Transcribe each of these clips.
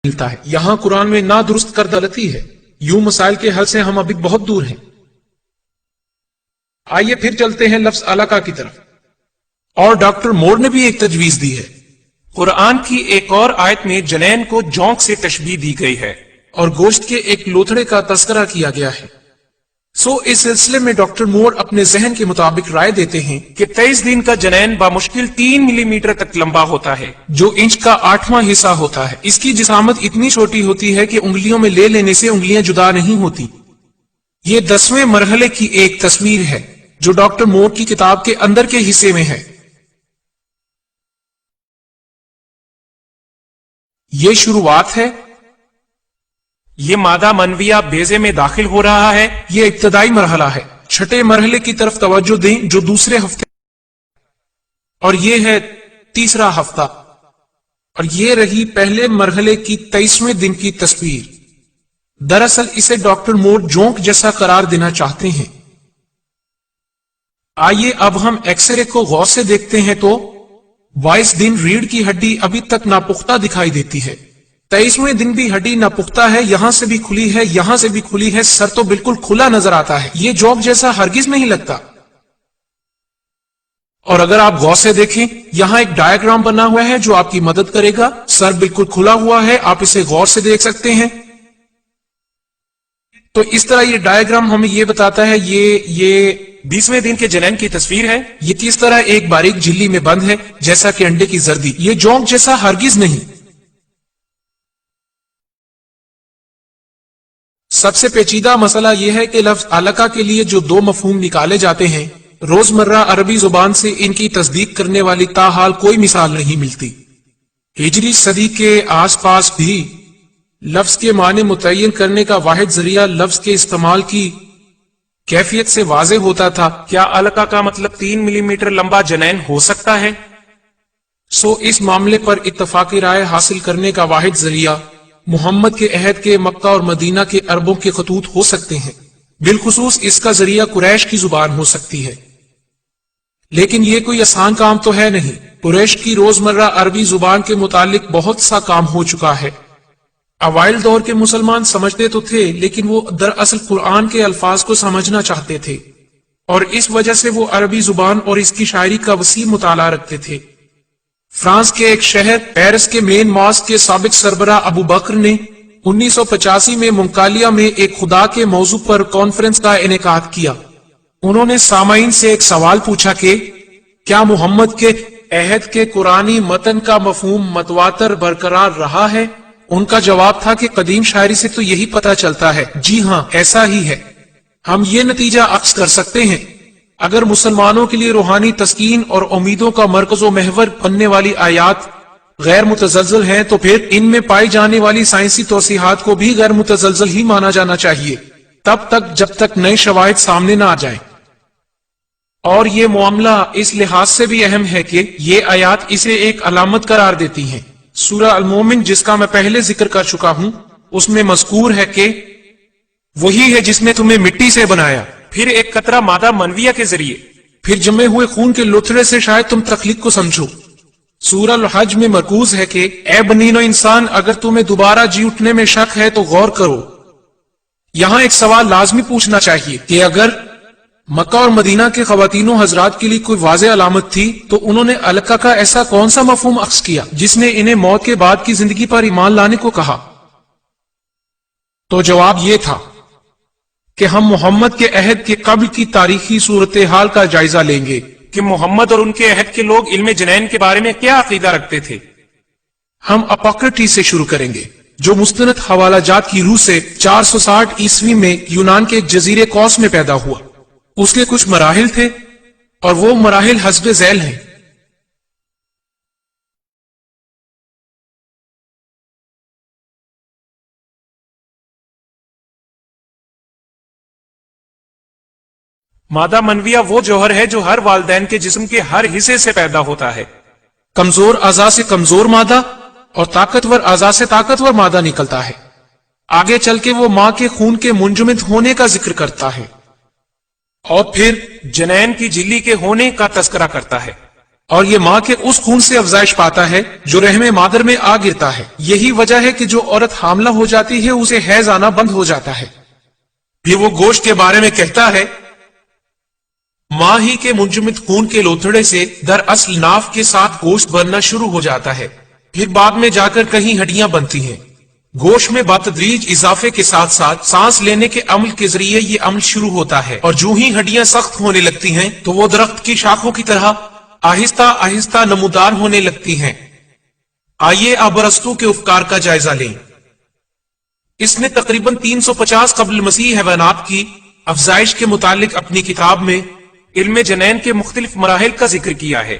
ملتا ہے۔ یہاں قرآن میں نادرست کردہ غلطی ہے۔ یوں مسائل کے حل سے ہم ابھی بہت دور ہیں۔ آئیے پھر چلتے ہیں لفظ علقہ کی طرف۔ اور ڈاکٹر مور نے بھی ایک تجویز دی ہے۔ قرآن کی ایک اور آیت میں جنین کو جونک سے تشبیہ دی گئی ہے اور گوشت کے ایک لوتھڑے کا تذکرہ کیا گیا ہے۔ اس سلسلے میں ڈاکٹر مور اپنے ذہن کے مطابق رائے دیتے ہیں کہ 23 دن کا جنین بامشکل 3 ملی میٹر تک لمبا ہوتا ہے، جو انچ کا 8واں حصہ ہوتا ہے۔ اس کی جسامت اتنی چھوٹی ہوتی ہے کہ انگلیوں میں لے لینے سے انگلیاں جدا نہیں ہوتی۔ یہ 10ویں مرحلے کی ایک تصویر ہے جو ڈاکٹر مور کی کتاب کے اندر کے حصے میں ہے۔ یہ شروعات ہے۔ یہ مادہ منویہ بیضے میں داخل ہو رہا ہے۔ یہ ابتدائی مرحلہ ہے۔ چھٹے مرحلے کی طرف توجہ دیں جو دوسرے ہفتے، اور یہ ہے تیسرا ہفتہ، اور یہ رہی پہلے مرحلے کی 23ویں دن کی تصویر۔ دراصل اسے ڈاکٹر مور جونک جیسا قرار دینا چاہتے ہیں۔ آئیے اب ہم ایکس رے کو غور سے دیکھتے ہیں تو 22 دن ریڑھ کی ہڈی ابھی تک ناپختہ دکھائی دیتی ہے۔ 23ویں دن بھی ہڈی ناپختہ ہے، یہاں سے بھی کھلی ہے، یہاں سے بھی کھلی ہے، سر تو بالکل کھلا نظر آتا ہے۔ یہ جوک جیسا ہرگز نہیں لگتا۔ اور اگر آپ غور سے دیکھیں، یہاں ایک ڈائیگرام بنا ہوا ہے جو آپ کی مدد کرے گا۔ سر بالکل کھلا ہوا ہے، آپ اسے غور سے دیکھ سکتے ہیں۔ تو اس طرح یہ ڈائیگرام ہمیں یہ بتاتا ہے یہ 20ویں دن کے جنین کی تصویر ہے۔ یہ کس طرح ایک باریک جھلی میں بند ہے جیسا کہ انڈے کی زردی۔ یہ جونک جیسا ہرگز نہیں۔ سب سے پیچیدہ مسئلہ یہ ہے کہ لفظ علقہ کے لیے جو 2 مفہوم نکالے جاتے ہیں، روزمرہ عربی زبان سے ان کی تصدیق کرنے والی تاحال کوئی مثال نہیں ملتی۔ ہجری صدی کے آس پاس بھی لفظ کے معنی متعین کرنے کا واحد ذریعہ لفظ کے استعمال کی کیفیت سے واضح ہوتا تھا۔ کیا علقہ کا مطلب 3 ملی میٹر لمبا جنین ہو سکتا ہے؟ اس معاملے پر اتفاقی رائے حاصل کرنے کا واحد ذریعہ محمد کے عہد کے مکہ اور مدینہ کے عربوں کے خطوط ہو سکتے ہیں۔ بالخصوص اس کا ذریعہ قریش کی زبان ہو سکتی ہے۔ لیکن یہ کوئی آسان کام تو ہے نہیں۔ قریش کی روزمرہ عربی زبان کے متعلق بہت سا کام ہو چکا ہے۔ اوائل دور کے مسلمان سمجھتے تو تھے، لیکن وہ دراصل قرآن کے الفاظ کو سمجھنا چاہتے تھے، اور اس وجہ سے وہ عربی زبان اور اس کی شاعری کا وسیع مطالعہ رکھتے تھے۔ فرانس کے ایک شہر پیرس کے مین ماسک کے سابق سربراہ ابو بکر نے 1985 میں منکالیہ میں ایک خدا کے موضوع پر کانفرنس کا انعقاد کیا۔ انہوں نے سامعین سے ایک سوال پوچھا کہ کیا محمد کے عہد کے قرآنی متن کا مفہوم متواتر برقرار رہا ہے؟ ان کا جواب تھا کہ قدیم شاعری سے تو یہی پتہ چلتا ہے۔ جی ہاں، ایسا ہی ہے۔ ہم یہ نتیجہ اخذ کر سکتے ہیں، اگر مسلمانوں کے لیے روحانی تسکین اور امیدوں کا مرکز و محور بننے والی آیات غیر متزلزل ہیں، تو پھر ان میں پائی جانے والی سائنسی توضیحات کو بھی غیر متزلزل ہی مانا جانا چاہیے، تب تک جب تک نئے شواہد سامنے نہ آ جائیں۔ اور یہ معاملہ اس لحاظ سے بھی اہم ہے کہ یہ آیات اسے ایک علامت قرار دیتی ہیں۔ سورہ المومن، جس کا میں پہلے ذکر کر چکا ہوں، اس میں مذکور ہے کہ وہی ہے جس نے تمہیں مٹی سے بنایا، پھر ایک قطرہ مادہ منویہ کے ذریعے، پھر جمے ہوئے خون کے لوتھڑے سے شاید تم تخلیق کو سمجھو۔ سورہ الحج میں مرکوز ہے کہ اے بنین و انسان، اگر تمہیں دوبارہ جی اٹھنے میں شک ہے تو غور کرو۔ یہاں ایک سوال لازمی پوچھنا چاہیے کہ اگر مکہ اور مدینہ کے خواتین و حضرات کے لیے کوئی واضح علامت تھی تو انہوں نے علقہ کا ایسا کون سا مفہوم اخذ کیا جس نے انہیں موت کے بعد کی زندگی پر ایمان لانے کو کہا؟ تو جواب یہ تھا کہ ہم محمد کے عہد کے قبل کی تاریخی صورتحال کا جائزہ لیں گے کہ محمد اور ان کے عہد کے لوگ علم جنین کے بارے میں کیا عقیدہ رکھتے تھے۔ ہم اپوکریٹس سے شروع کریں گے، جو مستند حوالہ جات کی روح سے 460 عیسوی میں یونان کے ایک جزیرے کوس میں پیدا ہوا۔ اس کے کچھ مراحل تھے، اور وہ مراحل حسب ذیل ہیں۔ مادہ منویہ وہ جوہر ہے جو ہر والدین کے جسم کے ہر حصے سے پیدا ہوتا ہے۔ کمزور اعضاء سے کمزور مادہ اور طاقتور اعضاء سے طاقتور مادہ نکلتا ہے۔ آگے چل کے وہ ماں کے خون کے منجمد ہونے کا ذکر کرتا ہے، اور پھر جنین کی جھلی کے ہونے کا تذکرہ کرتا ہے۔ اور یہ ماں کے اس خون سے افزائش پاتا ہے جو رحم مادر میں آ گرتا ہے۔ یہی وجہ ہے کہ جو عورت حاملہ ہو جاتی ہے اسے حیض آنا بند ہو جاتا ہے۔ پھر وہ گوشت کے بارے میں کہتا ہے، ماں ہی کے منجمد خون کے لوتھڑے سے دراصل ناف کے ساتھ گوشت بننا شروع ہو جاتا ہے، پھر بعد میں جا کر کہیں ہڈیاں بنتی ہیں۔ گوشت میں بتدریج اضافے کے ساتھ ساتھ سانس لینے کے عمل کے ذریعے یہ عمل شروع ہوتا ہے، اور جو ہی ہڈیاں سخت ہونے لگتی ہیں تو وہ درخت کی شاخوں کی طرح آہستہ آہستہ نمودار ہونے لگتی ہیں۔ آئیے اب ارسطو کے افکار کا جائزہ لیں۔ اس نے تقریباً 350 قبل مسیح حیوانات کی افزائش کے متعلق اپنی کتاب میں علم جنین کے مختلف مراحل کا ذکر کیا ہے۔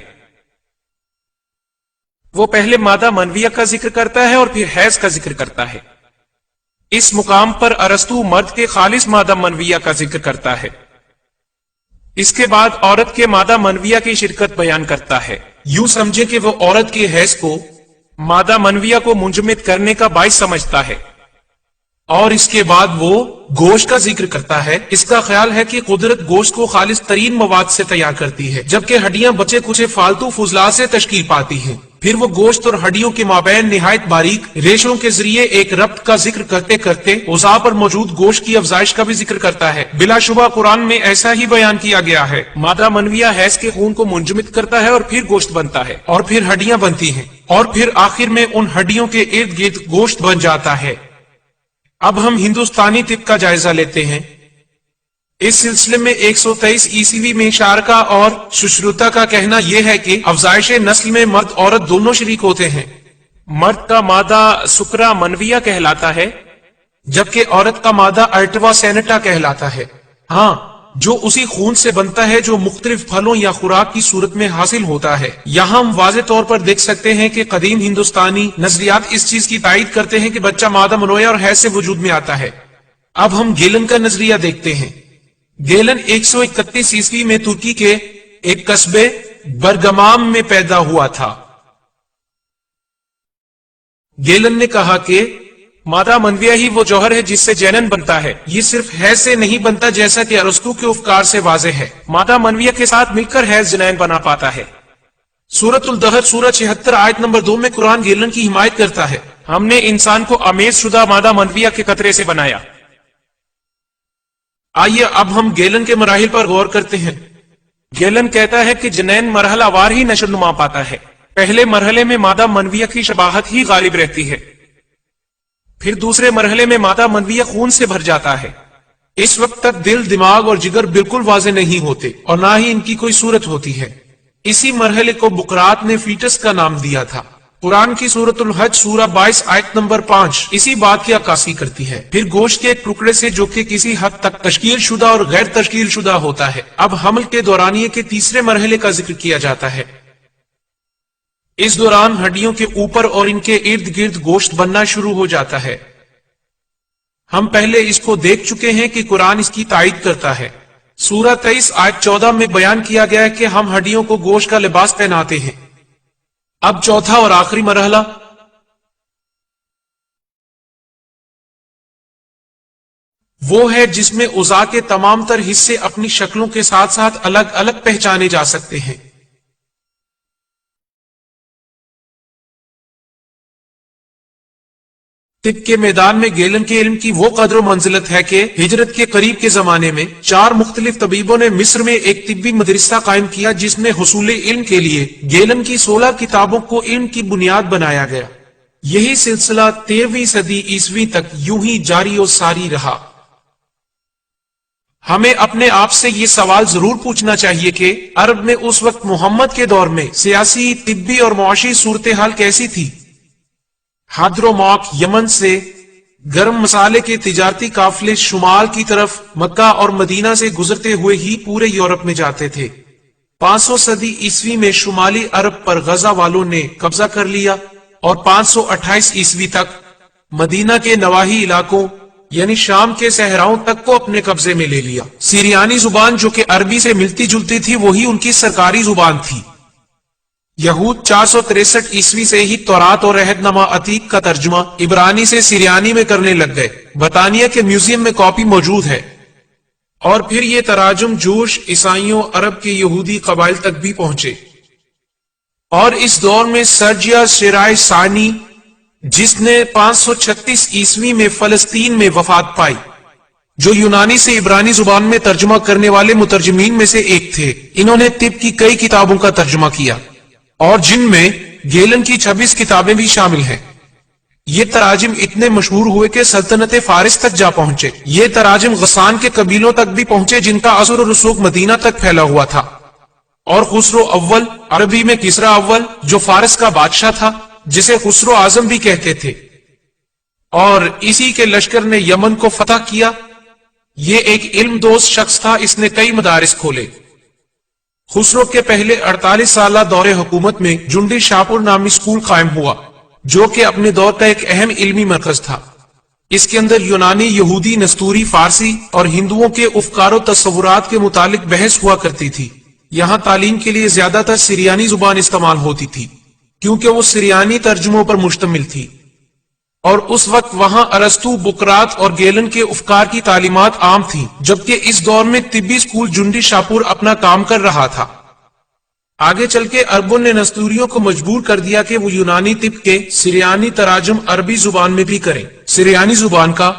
وہ پہلے مادہ منویہ کا ذکر کرتا ہے اور پھر حیض کا ذکر کرتا ہے۔ اس مقام پر ارسطو مرد کے خالص مادہ منویہ کا ذکر کرتا ہے۔ اس کے بعد عورت کے مادہ منویہ کی شرکت بیان کرتا ہے۔ یوں سمجھے کہ وہ عورت کے حیض کو مادہ منویہ کو منجمد کرنے کا باعث سمجھتا ہے، اور اس کے بعد وہ گوشت کا ذکر کرتا ہے۔ اس کا خیال ہے کہ قدرت گوشت کو خالص ترین مواد سے تیار کرتی ہے، جبکہ ہڈیاں بچے کچھ فالتو فضلات سے تشکیل پاتی ہیں۔ پھر وہ گوشت اور ہڈیوں کے مابین نہایت باریک ریشوں کے ذریعے ایک ربط کا ذکر کرتے کرتے غذا پر موجود گوشت کی افزائش کا بھی ذکر کرتا ہے۔ بلا شبہ قرآن میں ایسا ہی بیان کیا گیا ہے۔ مادہ منویہ حیض کے خون کو منجمد کرتا ہے اور پھر گوشت بنتا ہے، اور پھر ہڈیاں بنتی ہیں، اور پھر آخر میں ان ہڈیوں کے ارد گرد گوشت بن جاتا ہے۔ اب ہم ہندوستانی طب کا جائزہ لیتے ہیں۔ اس سلسلے میں 123 عیسوی میں شارکا اور سشروتا کا کہنا یہ ہے کہ افزائش نسل میں مرد عورت دونوں شریک ہوتے ہیں۔ مرد کا مادہ سکرا منویہ کہلاتا ہے، جبکہ عورت کا مادہ ارٹوا سینٹا کہلاتا ہے، ہاں، جو اسی خون سے بنتا ہے جو مختلف پھلوں یا خوراک کی صورت میں حاصل ہوتا ہے۔ یہاں ہم واضح طور پر دیکھ سکتے ہیں کہ قدیم ہندوستانی نظریات اس چیز کی تائید کرتے ہیں کہ بچہ مادہ منویہ اور حیض سے وجود میں آتا ہے۔ اب ہم گیلن کا نظریہ دیکھتے ہیں۔ گیلن 131 عیسوی میں ترکی کے ایک قصبے برگمام میں پیدا ہوا تھا۔ گیلن نے کہا کہ مادہ منویہ ہی وہ جوہر ہے جس سے جنین بنتا ہے، یہ صرف حیض سے نہیں بنتا جیسا کہ ارسطو کے افکار سے واضح ہے۔ مادہ منویہ کے ساتھ مل کر حیض جنین بنا پاتا ہے۔ سورۃ الدہر سورہ 76 آیت نمبر 2 میں قرآن گیلن کی حمایت کرتا ہے۔ ہم نے انسان کو امیز شدہ مادہ منویہ کے قطرے سے بنایا۔ آئیے اب ہم گیلن کے مراحل پر غور کرتے ہیں۔ گیلن کہتا ہے کہ جنین مرحلہ وار ہی نشو نما پاتا ہے۔ پہلے مرحلے میں مادہ منویہ کی شباہت ہی غالب رہتی ہے، پھر دوسرے مرحلے میں مادہ منویہ خون سے بھر جاتا ہے۔ اس وقت تک دل، دماغ اور جگر بالکل واضح نہیں ہوتے اور نہ ہی ان کی کوئی صورت ہوتی ہے۔ اسی مرحلے کو بقرات نے فیٹس کا نام دیا تھا۔ قرآن کی سورۃ الحج سورہ 22 آیت نمبر 5 اسی بات کی عکاسی کرتی ہے۔ پھر گوشت کے ایک ٹکڑے سے جو کہ کسی حد تک تشکیل شدہ اور غیر تشکیل شدہ ہوتا ہے، اب حمل کے دورانیے کے تیسرے مرحلے کا ذکر کیا جاتا ہے۔ اس دوران ہڈیوں کے اوپر اور ان کے ارد گرد گوشت بننا شروع ہو جاتا ہے۔ ہم پہلے اس کو دیکھ چکے ہیں کہ قرآن اس کی تائید کرتا ہے۔ سورہ 23 آیت 14 میں بیان کیا گیا ہے کہ ہم ہڈیوں کو گوشت کا لباس پہناتے ہیں۔ اب چوتھا اور آخری مرحلہ وہ ہے جس میں اعضاء کے تمام تر حصے اپنی شکلوں کے ساتھ ساتھ الگ الگ پہچانے جا سکتے ہیں۔ طب کے میدان میں گیلن کے علم کی وہ قدر و منزلت ہے کہ ہجرت کے قریب کے زمانے میں 4 مختلف طبیبوں نے مصر میں ایک طبی مدرسہ قائم کیا جس میں حصول علم کے لیے گیلن کی 16 کتابوں کو علم کی بنیاد بنایا گیا۔ یہی سلسلہ 13ویں صدی عیسوی تک یوں ہی جاری و ساری رہا۔ ہمیں اپنے آپ سے یہ سوال ضرور پوچھنا چاہیے کہ عرب میں اس وقت محمد کے دور میں سیاسی، طبی اور معاشی صورتحال کیسی تھی؟ حضرموت یمن سے گرم مسالے کے تجارتی قافلے شمال کی طرف مکہ اور مدینہ سے گزرتے ہوئے ہی پورے یورپ میں جاتے تھے۔ 500 صدی عیسوی میں شمالی عرب پر غزہ والوں نے قبضہ کر لیا اور 528 عیسوی تک مدینہ کے نواحی علاقوں یعنی شام کے صحراؤں تک کو اپنے قبضے میں لے لیا۔ سیریانی زبان جو کہ عربی سے ملتی جلتی تھی وہی ان کی سرکاری زبان تھی۔ یہود 463 عیسوی سے ہی تورات اور عہد نامہ عتیق کا ترجمہ عبرانی سے سیریانی میں کرنے لگ گئے۔ برطانیہ کے میوزیم میں کاپی موجود ہے، اور پھر یہ تراجم جوش، عیسائیوں، عرب کے یہودی قبائل تک بھی پہنچے۔ اور اس دور میں سرجیا شیرائے ثانی جس نے 536 عیسوی میں فلسطین میں وفات پائی، جو یونانی سے عبرانی زبان میں ترجمہ کرنے والے مترجمین میں سے ایک تھے، انہوں نے طب کی کئی کتابوں کا ترجمہ کیا اور جن میں گیلن کی 26 کتابیں بھی شامل ہیں۔ یہ تراجم اتنے مشہور ہوئے کہ سلطنت فارس تک جا پہنچے۔ یہ تراجم غسان کے قبیلوں تک بھی پہنچے جن کا اثر و رسوخ مدینہ تک پھیلا ہوا تھا، اور خسرو اول، عربی میں کسرا اول، جو فارس کا بادشاہ تھا جسے خسرو اعظم بھی کہتے تھے، اور اسی کے لشکر نے یمن کو فتح کیا۔ یہ ایک علم دوست شخص تھا، اس نے کئی مدارس کھولے۔ خسرو کے پہلے 48 سالہ دور حکومت میں جنڈی شاپور نامی سکول قائم ہوا، جو کہ اپنے دور کا ایک اہم علمی مرکز تھا۔ اس کے اندر یونانی، یہودی، نستوری، فارسی اور ہندوؤں کے افکار و تصورات کے متعلق بحث ہوا کرتی تھی۔ یہاں تعلیم کے لیے زیادہ تر سریانی زبان استعمال ہوتی تھی، کیونکہ وہ سریانی ترجموں پر مشتمل تھی، اور اس وقت وہاں ارسطو، بقراط اور گیلن کے افکار کی تعلیمات عام تھیں، جبکہ اس دور میں طبی سکول جنڈی شاپور اپنا کام کر رہا تھا۔ آگے چل کے عربوں نے نستوریوں کو مجبور کر دیا کہ وہ یونانی طب کے سریانی تراجم عربی زبان میں بھی کریں۔ سریانی زبان کا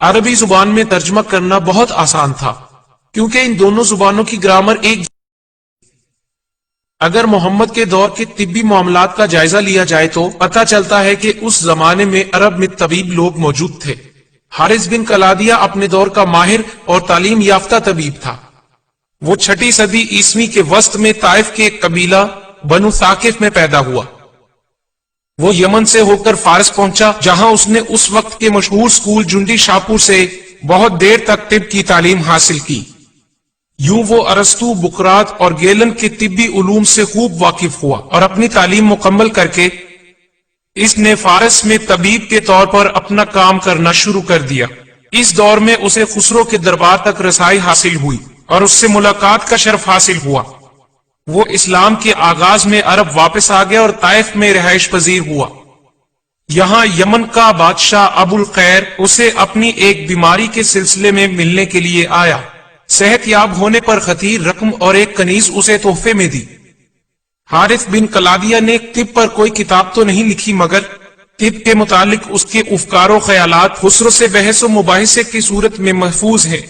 عربی زبان میں ترجمہ کرنا بہت آسان تھا، کیونکہ ان دونوں زبانوں کی گرامر ایک۔ اگر محمد کے دور کے طبی معاملات کا جائزہ لیا جائے تو پتہ چلتا ہے کہ اس زمانے میں عرب میں طبیب لوگ موجود تھے۔ حارث بن کلادیہ اپنے دور کا ماہر اور تعلیم یافتہ طبیب تھا۔ وہ 6 صدی عیسوی کے وسط میں طائف کے ایک قبیلہ بنو ثاقف میں پیدا ہوا۔ وہ یمن سے ہو کر فارس پہنچا، جہاں اس نے اس وقت کے مشہور سکول جنڈی شاپور سے بہت دیر تک طب کی تعلیم حاصل کی۔ یوں وہ ارسطو، بقراط اور گیلن کے طبی علوم سے خوب واقف ہوا، اور اپنی تعلیم مکمل کر کے اس نے فارس میں طبیب کے طور پر اپنا کام کرنا شروع کر دیا۔ اس دور میں اسے خسرو کے دربار تک رسائی حاصل ہوئی اور اس سے ملاقات کا شرف حاصل ہوا۔ وہ اسلام کے آغاز میں عرب واپس آ گیا اور طائف میں رہائش پذیر ہوا۔ یہاں یمن کا بادشاہ ابو الخیر اسے اپنی ایک بیماری کے سلسلے میں ملنے کے لیے آیا۔ صحت یاب ہونے پر خطیر رقم اور ایک کنیز اسے تحفے میں دی۔ حارث بن کلادیہ نے طب پر کوئی کتاب تو نہیں لکھی، مگر طب کے متعلق اس کے افکار و خیالات خسرو سے بحث و مباحثے کی صورت میں محفوظ ہیں۔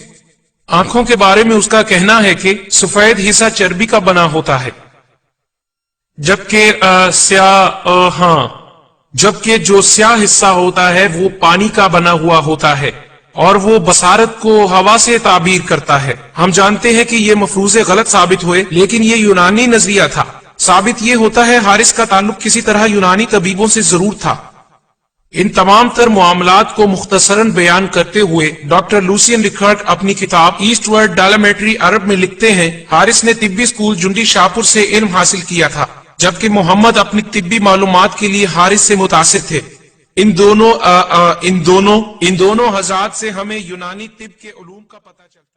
آنکھوں کے بارے میں اس کا کہنا ہے کہ سفید حصہ چربی کا بنا ہوتا ہے، جبکہ جو سیاہ حصہ ہوتا ہے وہ پانی کا بنا ہوا ہوتا ہے، اور وہ بصارت کو ہوا سے تعبیر کرتا ہے۔ ہم جانتے ہیں کہ یہ مفروضے غلط ثابت ہوئے، لیکن یہ یونانی نظریہ تھا۔ ثابت یہ ہوتا ہے حارث کا تعلق کسی طرح یونانی طبیبوں سے ضرور تھا۔ ان تمام تر معاملات کو مختصراً بیان کرتے ہوئے ڈاکٹر لوسین ریکارڈ اپنی کتاب ایسٹ ورڈ ڈالمیٹری عرب میں لکھتے ہیں، حارث نے طبی سکول جنڈی شاپور سے علم حاصل کیا تھا، جبکہ محمد اپنی طبی معلومات کے لیے حارث سے متاثر تھے۔ ان دونوں حضرات سے ہمیں یونانی طب کے علوم کا پتہ چلتا ہے۔